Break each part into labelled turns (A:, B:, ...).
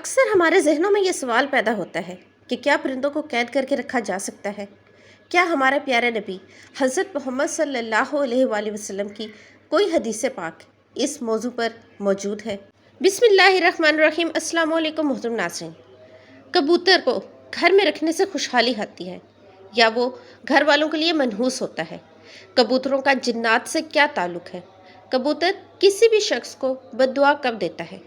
A: اکثر ہمارے ذہنوں میں یہ سوال پیدا ہوتا ہے کہ کیا پرندوں کو قید کر کے رکھا جا سکتا ہے؟ کیا ہمارے پیارے نبی حضرت محمد صلی اللہ علیہ وآلہ وسلم کی کوئی حدیث پاک اس موضوع پر موجود ہے؟ بسم اللہ الرحمن الرحیم۔ السلام علیکم محترم ناظرین۔ کبوتر کو گھر میں رکھنے سے خوشحالی آتی ہے یا وہ گھر والوں کے لیے منحوس ہوتا ہے؟ کبوتروں کا جنات سے کیا تعلق ہے؟ کبوتر کسی بھی شخص کو بد دعا کب دیتا ہے؟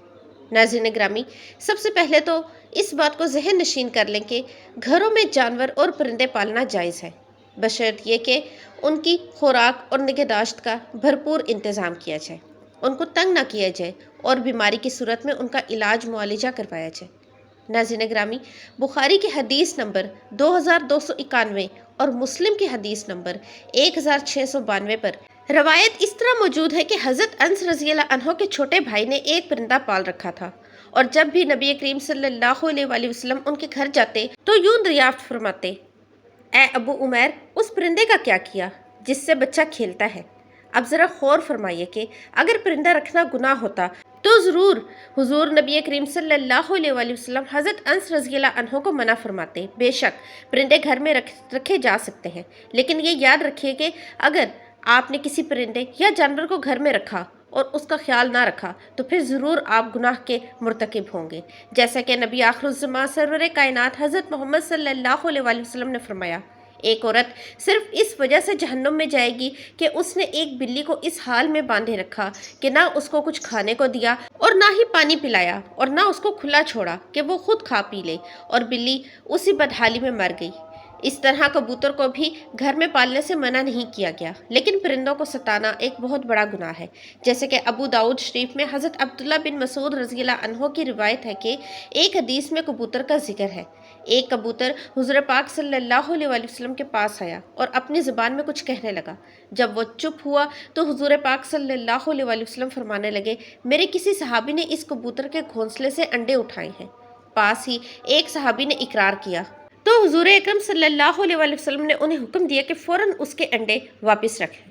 A: ناظرین گرامی، سب سے پہلے تو اس بات کو ذہن نشین کر لیں کہ گھروں میں جانور اور پرندے پالنا جائز ہے، بشرط یہ کہ ان کی خوراک اور نگہداشت کا بھرپور انتظام کیا جائے، ان کو تنگ نہ کیا جائے اور بیماری کی صورت میں ان کا علاج معالجہ کروایا جائے۔ ناظرین گرامی، بخاری کی حدیث نمبر 2291 اور مسلم کی حدیث نمبر 1692 پر روایت اس طرح موجود ہے کہ حضرت انس رضی اللہ عنہ کے چھوٹے بھائی نے ایک پرندہ پال رکھا تھا، اور جب بھی نبی کریم صلی اللہ علیہ وآلہ وسلم ان کے گھر جاتے تو یوں دریافت فرماتے: اے ابو عمیر، اس پرندے کا کیا کیا جس سے بچہ کھیلتا ہے؟ اب ذرا غور فرمائیے کہ اگر پرندہ رکھنا گناہ ہوتا تو ضرور حضور نبی کریم صلی اللہ علیہ وآلہ وسلم حضرت انس رضی اللہ عنہ کو منع فرماتے۔ بے شک پرندے گھر میں رکھے جا سکتے ہیں، لیکن یہ یاد رکھیے کہ اگر آپ نے کسی پرندے یا جانور کو گھر میں رکھا اور اس کا خیال نہ رکھا تو پھر ضرور آپ گناہ کے مرتکب ہوں گے، جیسا کہ نبی آخر الزمان سرور کائنات حضرت محمد صلی اللہ علیہ وآلہ وسلم نے فرمایا: ایک عورت صرف اس وجہ سے جہنم میں جائے گی کہ اس نے ایک بلی کو اس حال میں باندھے رکھا کہ نہ اس کو کچھ کھانے کو دیا اور نہ ہی پانی پلایا، اور نہ اس کو کھلا چھوڑا کہ وہ خود کھا پی لے، اور بلی اسی بدحالی میں مر گئی۔ اس طرح کبوتر کو بھی گھر میں پالنے سے منع نہیں کیا گیا، لیکن پرندوں کو ستانا ایک بہت بڑا گناہ ہے، جیسے کہ ابو داؤد شریف میں حضرت عبداللہ بن مسعود رضی اللہ عنہ کی روایت ہے کہ ایک حدیث میں کبوتر کا ذکر ہے۔ ایک کبوتر حضور پاک صلی اللہ علیہ وآلہ وسلم کے پاس آیا اور اپنی زبان میں کچھ کہنے لگا۔ جب وہ چپ ہوا تو حضور پاک صلی اللہ علیہ وآلہ وسلم فرمانے لگے: میرے کسی صحابی نے اس کبوتر کے گھونسلے سے انڈے اٹھائے ہیں۔ پاس ہی ایک صحابی نے اقرار کیا تو حضور اکرم صلی اللہ علیہ وآلہ وسلم نے انہیں حکم دیا کہ فوراً اس کے انڈے واپس رکھیں۔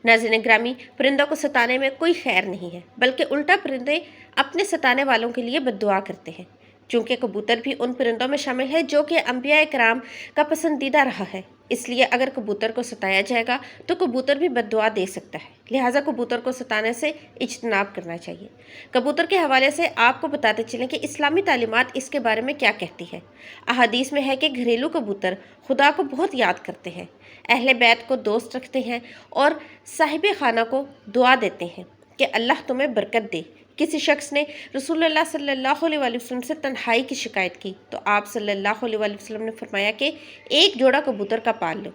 A: ناظرین گرامی، پرندوں کو ستانے میں کوئی خیر نہیں ہے، بلکہ الٹا پرندے اپنے ستانے والوں کے لیے بد دعا کرتے ہیں، چونکہ کبوتر بھی ان پرندوں میں شامل ہے جو کہ انبیاء کرام کا پسندیدہ رہا ہے۔ اس لیے اگر کبوتر کو ستایا جائے گا تو کبوتر بھی بد دعا دے سکتا ہے، لہٰذا کبوتر کو ستانے سے اجتناب کرنا چاہیے۔ کبوتر کے حوالے سے آپ کو بتاتے چلیں کہ اسلامی تعلیمات اس کے بارے میں کیا کہتی ہے۔ احادیث میں ہے کہ گھریلو کبوتر خدا کو بہت یاد کرتے ہیں، اہل بیت کو دوست رکھتے ہیں اور صاحب خانہ کو دعا دیتے ہیں کہ اللہ تمہیں برکت دے۔ کسی شخص نے رسول اللہ صلی اللہ علیہ وآلہ وسلم سے تنہائی کی شکایت کی تو آپ صلی اللہ علیہ وآلہ وسلم نے فرمایا کہ ایک جوڑا کبوتر کا پال لو۔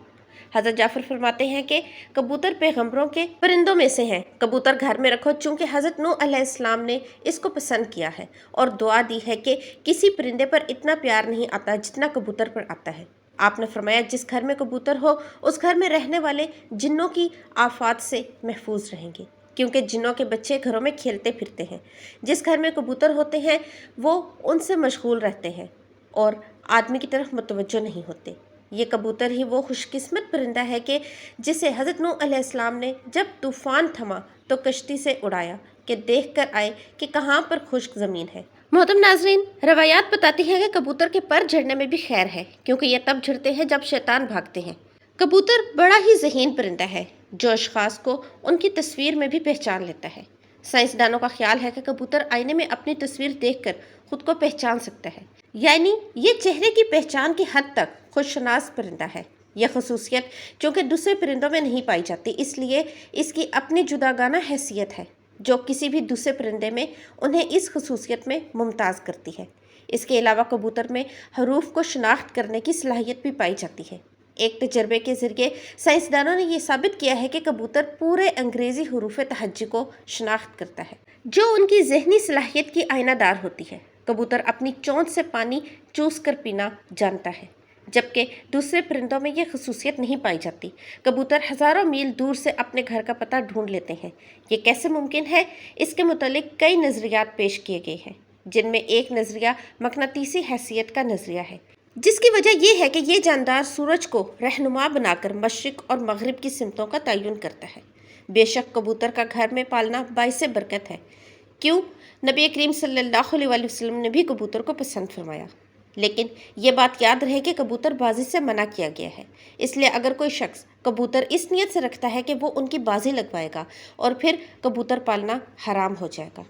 A: حضرت جعفر فرماتے ہیں کہ کبوتر پیغمبروں کے پرندوں میں سے ہیں، کبوتر گھر میں رکھو، چونکہ حضرت نوح علیہ السلام نے اس کو پسند کیا ہے اور دعا دی ہے کہ کسی پرندے پر اتنا پیار نہیں آتا جتنا کبوتر پر آتا ہے۔ آپ نے فرمایا جس گھر میں کبوتر ہو اس گھر میں رہنے والے جنوں کی آفات سے محفوظ رہیں گے، کیونکہ جنوں کے بچے گھروں میں کھیلتے پھرتے ہیں۔ جس گھر میں کبوتر ہوتے ہیں وہ ان سے مشغول رہتے ہیں اور آدمی کی طرف متوجہ نہیں ہوتے۔ یہ کبوتر ہی وہ خوش قسمت پرندہ ہے کہ جسے حضرت نوح علیہ السلام نے جب طوفان تھما تو کشتی سے اڑایا کہ دیکھ کر آئے کہ کہاں پر خشک زمین ہے۔ محترم ناظرین، روایات بتاتی ہیں کہ کبوتر کے پر جھڑنے میں بھی خیر ہے، کیونکہ یہ تب جھڑتے ہیں جب شیطان بھاگتے ہیں۔ کبوتر بڑا ہی ذہین پرندہ ہے جو اشخاص کو ان کی تصویر میں بھی پہچان لیتا ہے۔ سائنسدانوں کا خیال ہے کہ کبوتر آئینے میں اپنی تصویر دیکھ کر خود کو پہچان سکتا ہے، یعنی یہ چہرے کی پہچان کی حد تک خود شناس پرندہ ہے۔ یہ خصوصیت چونکہ دوسرے پرندوں میں نہیں پائی جاتی، اس لیے اس کی اپنی جداگانہ حیثیت ہے جو کسی بھی دوسرے پرندے میں انہیں اس خصوصیت میں ممتاز کرتی ہے۔ اس کے علاوہ کبوتر میں حروف کو شناخت کرنے کی صلاحیت بھی پائی جاتی ہے۔ ایک تجربے کے ذریعے سائنسدانوں نے یہ ثابت کیا ہے کہ کبوتر پورے انگریزی حروف تہجی کو شناخت کرتا ہے، جو ان کی ذہنی صلاحیت کی آئینہ دار ہوتی ہے۔ کبوتر اپنی چونچ سے پانی چوس کر پینا جانتا ہے، جبکہ دوسرے پرندوں میں یہ خصوصیت نہیں پائی جاتی۔ کبوتر ہزاروں میل دور سے اپنے گھر کا پتہ ڈھونڈ لیتے ہیں۔ یہ کیسے ممکن ہے؟ اس کے متعلق کئی نظریات پیش کیے گئے ہیں، جن میں ایک نظریہ مقناطیسی حیثیت کا نظریہ ہے، جس کی وجہ یہ ہے کہ یہ جاندار سورج کو رہنما بنا کر مشرق اور مغرب کی سمتوں کا تعین کرتا ہے۔ بے شک کبوتر کا گھر میں پالنا باعث برکت ہے، کیوں؟ نبی کریم صلی اللہ علیہ وسلم نے بھی کبوتر کو پسند فرمایا، لیکن یہ بات یاد رہے کہ کبوتر بازی سے منع کیا گیا ہے، اس لیے اگر کوئی شخص کبوتر اس نیت سے رکھتا ہے کہ وہ ان کی بازی لگوائے گا اور پھر کبوتر پالنا حرام ہو جائے گا۔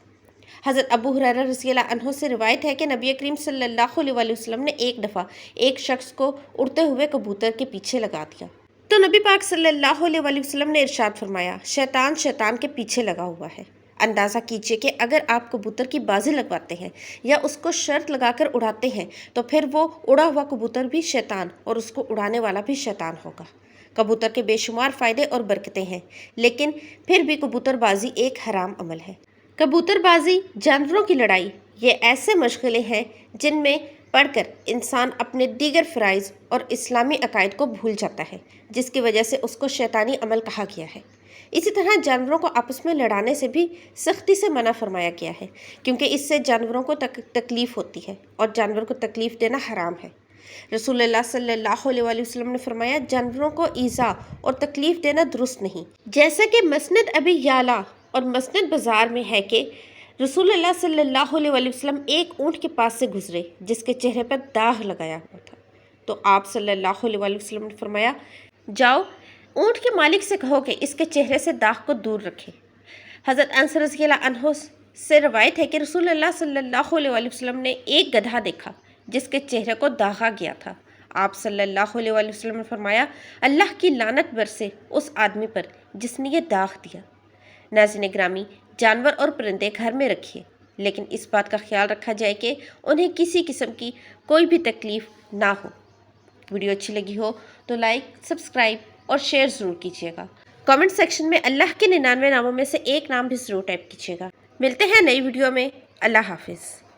A: حضرت ابو ہریرہ رضی اللہ عنہ سے روایت ہے کہ نبی کریم صلی اللہ علیہ وسلم نے ایک دفعہ ایک شخص کو اڑتے ہوئے کبوتر کے پیچھے لگا دیا تو نبی پاک صلی اللہ علیہ وسلم نے ارشاد فرمایا، شیطان شیطان کے پیچھے لگا ہوا ہے۔ اندازہ کیجئے کہ اگر آپ کبوتر کی بازی لگواتے ہیں یا اس کو شرط لگا کر اڑاتے ہیں تو پھر وہ اڑا ہوا کبوتر بھی شیطان اور اس کو اڑانے والا بھی شیطان ہوگا۔ کبوتر کے بے شمار فائدے اور برکتیں ہیں، لیکن پھر بھی کبوتر بازی ایک حرام عمل ہے۔ کبوتر بازی، جانوروں کی لڑائی، یہ ایسے مشغلے ہیں جن میں پڑھ کر انسان اپنے دیگر فرائض اور اسلامی عقائد کو بھول جاتا ہے، جس کی وجہ سے اس کو شیطانی عمل کہا گیا ہے۔ اسی طرح جانوروں کو آپس میں لڑانے سے بھی سختی سے منع فرمایا گیا ہے، کیونکہ اس سے جانوروں کو تکلیف ہوتی ہے اور جانور کو تکلیف دینا حرام ہے۔ رسول اللہ صلی اللہ علیہ وسلم نے فرمایا، جانوروں کو ایذا اور تکلیف دینا درست نہیں۔ جیسا کہ مسند ابی یعلا اور مسند بزار میں ہے کہ رسول اللہ صلی اللہ علیہ وسلم ایک اونٹ کے پاس سے گزرے جس کے چہرے پر داغ لگایا ہوا تھا، تو آپ صلی اللہ علیہ وسلم نے فرمایا، جاؤ اونٹ کے مالک سے کہو کہ اس کے چہرے سے داغ کو دور رکھے۔ حضرت انس رضی اللہ عنہ سے روایت ہے کہ رسول اللہ صلی اللہ علیہ وسلم نے ایک گدھا دیکھا جس کے چہرے کو داغا گیا تھا۔ آپ صلی اللہ علیہ وسلم نے فرمایا، اللہ کی لعنت برسے اس آدمی پر جس نے یہ داغ دیا۔ ناظرین گرامی، جانور اور پرندے گھر میں رکھیے، لیکن اس بات کا خیال رکھا جائے کہ انہیں کسی قسم کی کوئی بھی تکلیف نہ ہو۔ ویڈیو اچھی لگی ہو تو لائک، سبسکرائب اور شیئر ضرور کیجیے گا۔ کامنٹ سیکشن میں اللہ کے 99 ناموں میں سے ایک نام بھی ضرور ٹائپ کیجیے گا۔ ملتے ہیں نئی ویڈیو میں۔ اللہ حافظ۔